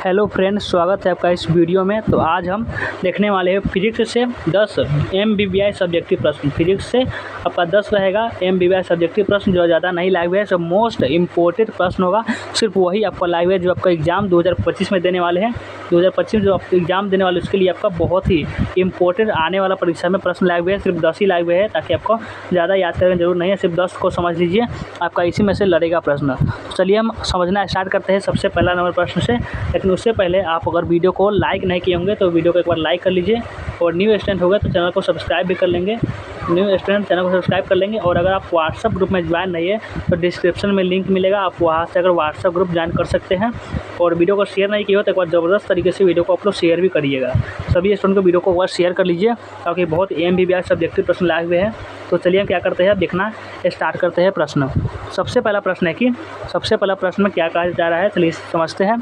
Hello friends, स्वागत है आपका इस वीडियो में। तो आज हम देखने वाले हैं फिजिक्स से 10 MBBI सब्जेक्टिव प्रश्न। फिजिक्स से आपका 10 रहेगा MBBI सब्जेक्टिव प्रश्न, जो ज़्यादा नहीं लाइव है, सब मोस्ट इम्पोर्टेंट प्रश्न होगा। सिर्फ वही आपका लाइव है जो आपका एग्ज़ाम 2025 में देने वाले हैं। 2025 जो आप एग्ज़ाम देने वाले उसके लिए आपका बहुत ही इंपॉर्टेंट आने वाला परीक्षा में प्रश्न लाइव है। सिर्फ 10 ही लाइव है, ताकि आपको ज़्यादा याद करने की जरूरत नहीं है। सिर्फ 10 को समझ लीजिए, आपका इसी में से लड़ेगा प्रश्न। तो चलिए हम समझना स्टार्ट करते हैं सबसे पहला नंबर प्रश्न से। लेकिन उससे पहले आप अगर वीडियो को लाइक नहीं किए होंगे तो वीडियो को एक बार लाइक कर लीजिए, और न्यू स्टूडेंट होगा तो चैनल को सब्सक्राइब भी कर लेंगे। न्यू स्टूडेंट चैनल को सब्सक्राइब कर लेंगे। और अगर आप व्हाट्सअप ग्रुप में ज्वाइन नहीं है तो डिस्क्रिप्शन में लिंक मिलेगा, आप वहाँ से अगर व्हाट्सअप ग्रुप ज्वाइन कर सकते हैं। और वीडियो को शेयर नहीं किया हो तो एक बार ज़बरदस्त तरीके से वीडियो को आप लोग शेयर भी करिएगा। सभी स्टूडेंट को वीडियो को एक बार शेयर कर लीजिए, ताकि बहुत MBBI सब्जेक्टिव प्रश्न लाए हुए हैं। तो चलिए हम क्या करते हैं, देखना स्टार्ट करते हैं प्रश्न। सबसे पहला प्रश्न है कि सबसे पहला प्रश्न में क्या कहा जा रहा है, चलिए समझते हैं।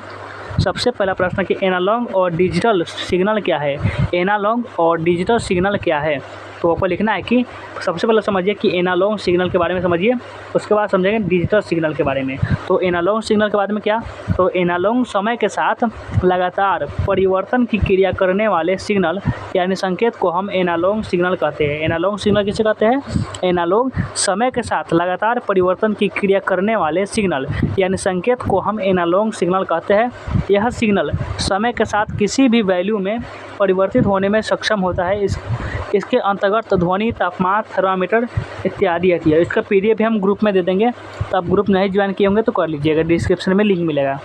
सबसे पहला प्रश्न कि एनालॉग और डिजिटल सिग्नल क्या है। एनालॉग और डिजिटल सिग्नल क्या है, तो आपको लिखना है कि सबसे पहले समझिए कि एनालॉग सिग्नल के बारे में समझिए, उसके बाद समझेंगे डिजिटल सिग्नल के बारे में। तो एनालॉग सिग्नल के बारे में क्या, तो एनालॉग समय के साथ लगातार परिवर्तन की क्रिया करने वाले सिग्नल यानी संकेत को हम एनालॉग सिग्नल कहते हैं। एनालॉग सिग्नल किसे कहते हैं, एनालॉग समय के साथ लगातार परिवर्तन की क्रिया करने वाले सिग्नल यानी संकेत को हम एनालॉग सिग्नल कहते हैं। यह सिग्नल समय के साथ किसी भी वैल्यू में परिवर्तित होने में सक्षम होता है। इसके अंतर्गत ध्वनि, तापमान, थर्मामीटर इत्यादि आती है। इसका PDF भी हम ग्रुप में दे देंगे, तो आप ग्रुप नहीं ज्वाइन किए होंगे तो कर लीजिएगा, डिस्क्रिप्शन में लिंक मिलेगा।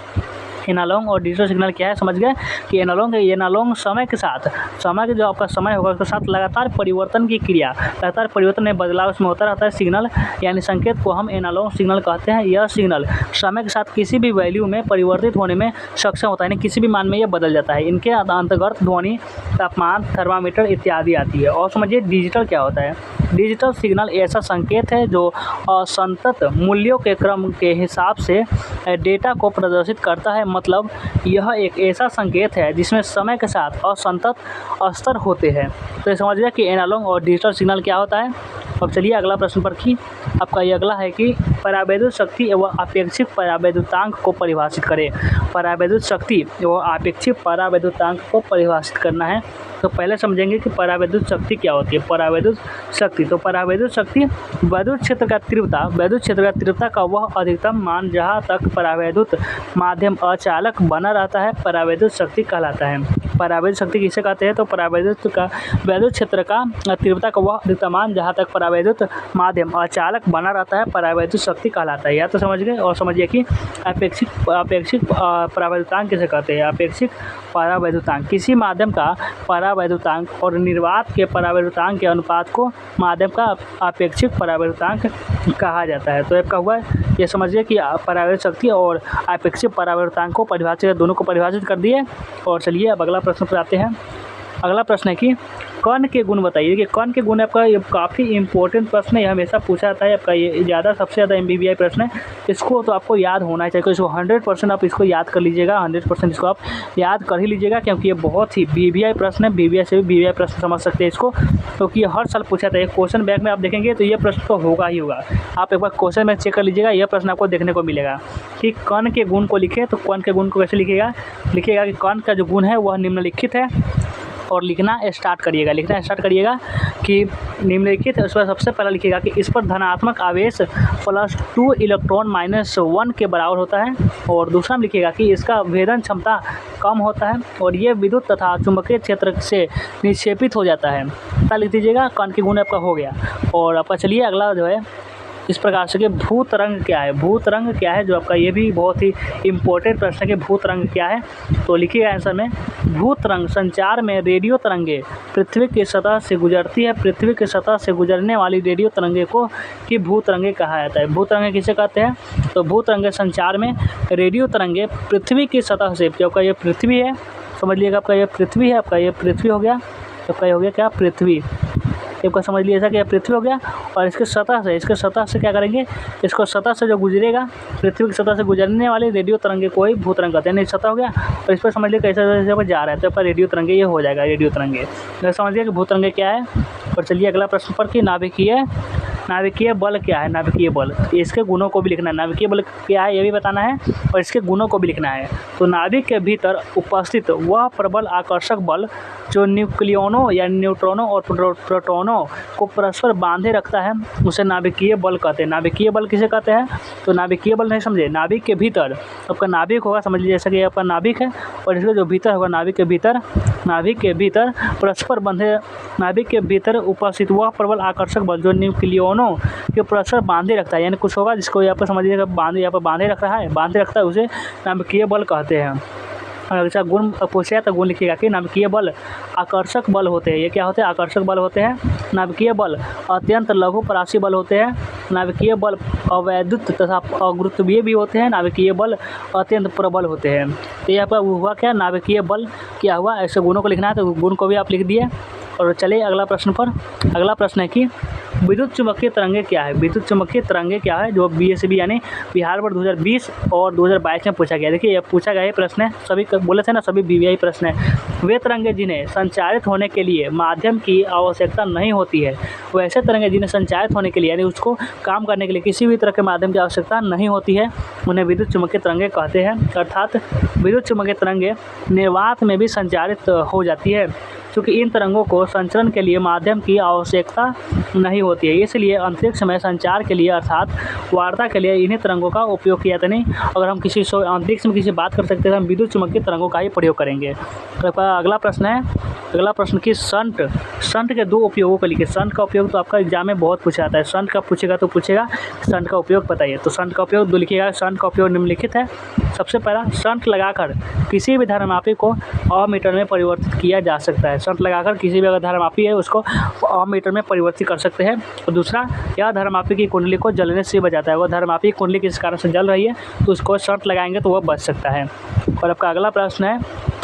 एनालॉग और डिजिटल सिग्नल क्या है, समझ गए कि एनालॉग समय के साथ, समय के जो आपका समय होगा उसके साथ लगातार परिवर्तन की क्रिया, लगातार परिवर्तन में बदलाव उसमें होता रहता है सिग्नल यानी संकेत को हम एनालॉग सिग्नल कहते हैं। यह सिग्नल समय के साथ किसी भी वैल्यू में परिवर्तित होने में सक्षम होता है, यानी किसी भी मान में यह बदल जाता है। इनके अंतर्गत ध्वनि, तापमान, थर्मामीटर इत्यादि आती है। और समझिए डिजिटल क्या होता है। डिजिटल सिग्नल ऐसा संकेत है जो असंतत मूल्यों के क्रम के हिसाब से डेटा को प्रदर्शित करता है। मतलब यह एक ऐसा संकेत है जिसमें समय के साथ असंतत स्तर होते हैं। तो ये समझिए कि एनालॉग और डिजिटल सिग्नल क्या होता है। अब चलिए अगला प्रश्न पर कि आपका ये अगला है कि परावैद्युत शक्ति एवं अपेक्षित परावैद्युतांक को परिभाषित करें। परावैद्युत शक्ति एवं अपेक्षित परावैद्युतांक को परिभाषित करना है। तो पहले समझेंगे कि परावैद्युत शक्ति क्या होती है। परावैद्युत शक्ति, तो परावैद्युत शक्ति वैद्युत क्षेत्र का तीव्रता का वह अधिकतम मान जहाँ तक परावैद्युत माध्यम अचालक बना रहता है, परावैद्युत शक्ति कहलाता है। परावैद्युत शक्ति किसे कहते हैं, तो वैद्युत क्षेत्र का तीव्रता का वह अधिकतम मान जहाँ तक परावैद्युत माध्यम अचालक बना रहता है, परावैद्युत शक्ति कहलाता है। या तो समझ गए। और समझिए कि अपेक्षित परावैद्युतांक किसे कहते हैं। अपेक्षित परावैद्युतांक किसी माध्यम का परावैद्युतांक और निर्वात के परावैद्युतांक के अनुपात को माध्यम का अपेक्षित परावैद्युतांक कहा जाता है। तो आपका हुआ ये समझिए कि परावैद्युत शक्ति और अपेक्षित परावैद्युतांक को परिभाषित, दोनों को परिभाषित कर दिए। और चलिए अब अगला प्रश्न पर आते हैं। अगला प्रश्न है कि कण के गुण बताइए। कि कण के गुण आपका ये काफ़ी इंपॉर्टेंट प्रश्न है, ये हमेशा पूछा जाता है। आपका ये सबसे ज़्यादा MBBI प्रश्न है। इसको तो आपको याद होना चाहिए, इसको 100% आप इसको याद कर लीजिएगा। 100% इसको आप याद कर ही लीजिएगा, क्योंकि ये बहुत ही BBI प्रश्न है। BBI से भी BBI प्रश्न समझ सकते हैं इसको, क्योंकि ये हर साल पूछा जाता है। क्वेश्चन बैंक में आप देखेंगे तो ये प्रश्न तो होगा ही होगा। आप एक बार क्वेश्चन बैंक चेक कर लीजिएगा, यह प्रश्न आपको देखने को मिलेगा कि कण के गुण को लिखे। तो कण के गुण को कैसे लिखिएगा कि कण का जो गुण है वह निम्नलिखित है। और लिखना स्टार्ट करिएगा कि निम्नलिखित है। उसमें सबसे पहला लिखिएगा कि इस पर धनात्मक आवेश +2 इलेक्ट्रॉन -1 के बराबर होता है। और दूसरा में लिखिएगा कि इसका भेदन क्षमता कम होता है और ये विद्युत तथा चुंबकीय क्षेत्र से निक्षेपित हो जाता है। क्या लिख दीजिएगा, कण के गुण आपका हो गया। और आपका चलिए अगला जो है इस प्रकार से कि भूतरंग क्या है। भूतरंग क्या है, जो आपका ये भी बहुत ही इंपॉर्टेंट प्रश्न है कि भूतरंग क्या है। तो लिखिएगा आंसर में, भूतरंग संचार में रेडियो तरंगे पृथ्वी की सतह से गुजरती है। पृथ्वी की सतह से गुजरने वाली रेडियो तरंगे को कि भूतरंगे कहा जाता है। भूतरंगे किसे कहते हैं, तो भूतरंगे संचार में रेडियो तरंगे पृथ्वी की सतह से, जो आपका ये पृथ्वी है, समझ लीजिएगा आपका ये पृथ्वी है, आपका ये पृथ्वी हो गया, आपका ये हो गया क्या, पृथ्वी। आपका समझ लीजिए ऐसा कि पृथ्वी हो गया। और इसके सतह से क्या करेंगे, इसको सतह से जो गुजरेगा, पृथ्वी की सतह से गुजरने वाली रेडियो तरंगे को ही भूतरंग कहते हैं। सतह हो गया और इस पर समझ लीजिए कैसे जा रहा है, तो आपका रेडियो तरंगे ये हो जाएगा, रेडियो तरंगे। तो समझ लिया कि भूतरंगे क्या है। और चलिए अगला प्रश्न पर कि नाभिकीय नाभिकीय बल क्या है, नाभिकीय बल, इसके गुणों को भी लिखना है। नाभिकीय बल क्या है ये भी बताना है और इसके गुणों को भी लिखना है। तो नाभिक के भीतर उपस्थित वह प्रबल आकर्षक बल जो न्यूक्लियनों या न्यूट्रॉनों और प्रोटॉनों को परस्पर बांधे रखता है उसे नाभिकीय बल कहते हैं। नाभिकीय बल किसे कहते हैं? तो नाभिकीय बल नहीं समझे, नाभिक के भीतर आपका नाभिक होगा, समझ लीजिए जैसा कि आपका नाभिक है और इसके जो भीतर होगा नाभिक के भीतर परस्पर बंधे, नाभिक के भीतर उपस्थित वह प्रबल आकर्षक बल जो न्यूक्लियनों के परस्पर बांधे रखता है, यानी कुछ होगा जिसको यहाँ पर समझ लीजिएगा यहाँ पर बांधे रखता है उसे नाभिकीय बल कहते हैं। अगर अच्छा गुण पूछे तो गुण लिखिएगा कि नाभिकीय बल आकर्षक बल होते हैं। ये क्या होते हैं? आकर्षक बल होते हैं। नाभिकीय बल अत्यंत लघु परासी बल होते हैं। नाभिकीय बल अवैद्युत तथा अगुरुत्वीय भी होते हैं। नाभिकीय बल अत्यंत प्रबल होते हैं। तो यहाँ पर हुआ क्या, नाभिकीय बल क्या हुआ, ऐसे गुणों को लिखना है तो गुण को भी आप लिख दिए। और चलिए अगला प्रश्न पर। अगला प्रश्न है कि विद्युत चुम्बकीय तरंगे क्या है? विद्युत चुम्बकीय तरंगे क्या है जो बीएसबी यानी बिहार बोर्ड 2020 और 2022 में पूछा गया। देखिए ये पूछा गया ये प्रश्न है, सभी बोले थे ना सभी बीवीआई प्रश्न है। वे तरंगे जिन्हें संचारित होने के लिए माध्यम की आवश्यकता नहीं होती है, वैसे तरंगे जिन्हें संचारित होने के लिए यानी उसको काम करने के लिए किसी भी तरह के माध्यम की आवश्यकता नहीं होती है उन्हें विद्युत चुम्बकीय तरंगे कहते हैं। अर्थात विद्युत चुम्बकीय तरंगे निर्वात में भी संचारित हो जाती है क्योंकि इन तरंगों को संचरण के लिए माध्यम की आवश्यकता नहीं होती है, इसलिए अंतरिक्ष में संचार के लिए अर्थात वार्ता के लिए इन्हीं तरंगों का उपयोग किया जाता नहीं। अगर हम किसी अंतरिक्ष में किसी बात कर सकते हैं हम विद्युत चुम्बकीय तरंगों का ही प्रयोग करेंगे। तो अगला प्रश्न है, अगला प्रश्न कि शंट के दो उपयोगों को लिखिए। शंट का उपयोग तो आपका एग्जाम में बहुत पूछा जाता है, शंट का पूछेगा तो पूछेगा शंट का उपयोग बताइए। तो शंट का उपयोग दो लिखिएगा। शंट का उपयोग निम्नलिखित है। सबसे पहला, शंट लगाकर किसी भी धारामापी को अमीटर में परिवर्तित किया जा सकता है। शंट लगाकर किसी भी अगर धारामापी है उसको अमीटर में परिवर्तित कर सकते हैं। और दूसरा, यह धारामापी की कुंडली को जलने से बचाता है। वह धारामापी की कुंडली किस कारण से जल रही है तो उसको शंट लगाएंगे तो वह बच सकता है। और आपका अगला प्रश्न है,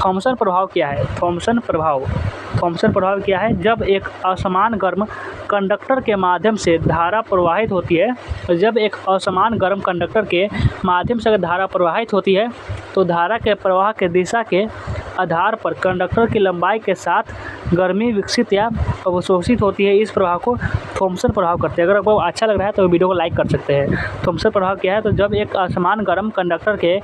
थॉमसन प्रभाव क्या है? थॉमसन प्रभाव क्या है? जब एक असमान गर्म कंडक्टर के माध्यम से धारा प्रवाहित होती है, जब एक असमान गर्म कंडक्टर के माध्यम से अगर धारा प्रवाहित होती है तो धारा के प्रवाह के दिशा के आधार पर कंडक्टर की लंबाई के साथ गर्मी विकसित या अवशोषित होती है। इस प्रभाव को थॉमसन प्रभाव करते हैं। अगर आपको अच्छा लग रहा है तो वीडियो को लाइक कर सकते हैं। थॉमसन प्रभाव क्या है? तो जब एक असमान गर्म कंडक्टर के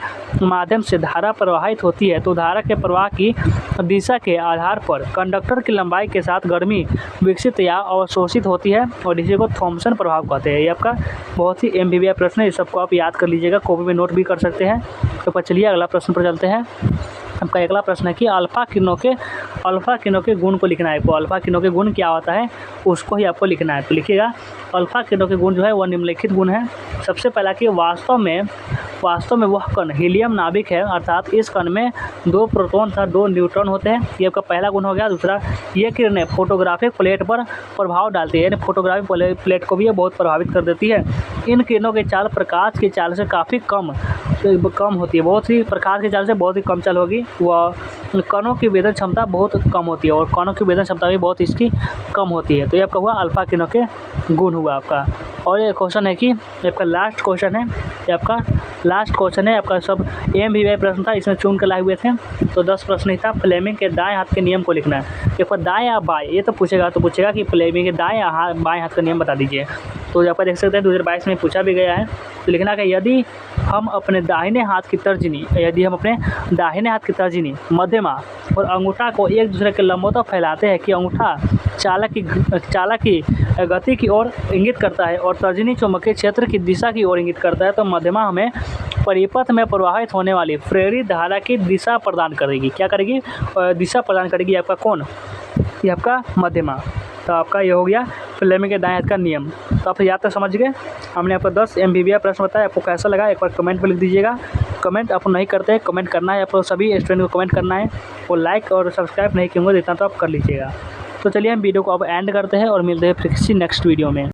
माध्यम से धारा प्रवाहित होती है तो धारा के प्रवाह की दिशा के आधार पर कंडक्टर की लंबाई के साथ गर्मी विकसित या अवशोषित होती है और इसी को थॉमसन प्रभाव कहते हैं। ये आपका बहुत ही एमबीबीआई प्रश्न है, इस सबको आप याद कर लीजिएगा, कॉपी में नोट भी कर सकते हैं। तो चलिए अगला प्रश्न पर चलते हैं। आपका अगला प्रश्न है कि अल्फा किरणों के गुण को लिखना है। तो अल्फा किरणों के गुण क्या होता है उसको ही आपको लिखना है। तो लिखिएगा अल्फा किरणों के गुण जो है वह निम्नलिखित गुण है। सबसे पहला कि वास्तव में वह कण हीलियम नाभिक है, अर्थात इस कण में 2 प्रोटॉन तथा 2 न्यूट्रॉन होते हैं। ये आपका पहला गुण हो गया। दूसरा, ये किरणें फोटोग्राफिक प्लेट पर प्रभाव डालती है, यानी फोटोग्राफिक प्लेट को भी ये बहुत प्रभावित कर देती है। इन किरणों की चाल प्रकाश की चाल से काफ़ी कम होती है, बहुत ही प्रकाश की चाल से बहुत ही कम चाल होगी। वह कणों की वेदन क्षमता बहुत कम होती है और कणों की वेदन क्षमता भी बहुत इसकी कम होती है। तो ये आपका हुआ अल्फा किरणों के गुण हुआ आपका। और ये क्वेश्चन है कि आपका लास्ट क्वेश्चन है, ये आपका लास्ट क्वेश्चन है। आपका सब एमबीबीआई प्रश्न था, इसमें चुन के लाए हुए थे तो 10 प्रश्न ही था। फ्लेमिंग के दाएं हाथ के नियम को लिखना है। एक बार दाएं या बाएं ये तो पूछेगा कि फ्लेमिंग के दाएं या बाएं हाथ का नियम बता दीजिए। तो यहाँ पर देख सकते हैं 2022 में पूछा भी गया है। तो लिखना कि यदि हम अपने दाहिने हाथ की तर्जनी मध्यमा और अंगूठा को एक दूसरे के लंबवत फैलाते हैं कि अंगूठा चालक की गति की ओर इंगित करता है और तर्जनी चुंबकीय क्षेत्र की दिशा की ओर इंगित करता है, तो मध्यमा हमें परिपथ में प्रवाहित होने वाली प्रेरित धारा की दिशा प्रदान करेगी। क्या करेगी? दिशा प्रदान करेगी। आपका कौन? ये आपका मध्यमा। तो आपका ये हो गया फ्लेमिंग के दाएं हाथ का नियम। तो आप याद तो समझ गए। हमने आपको 10 एमबीबीआई प्रश्न बताया, आपको कैसा लगा एक बार कमेंट पर लिख दीजिएगा। कमेंट आप नहीं करते हैं, कमेंट करना है, आपको सभी स्टूडेंट को कमेंट करना है और लाइक और सब्सक्राइब नहीं किए होंगे इतना तो आप कर लीजिएगा। तो चलिए हम वीडियो को अब एंड करते हैं और मिलते हैं फिर किसी नेक्स्ट वीडियो में।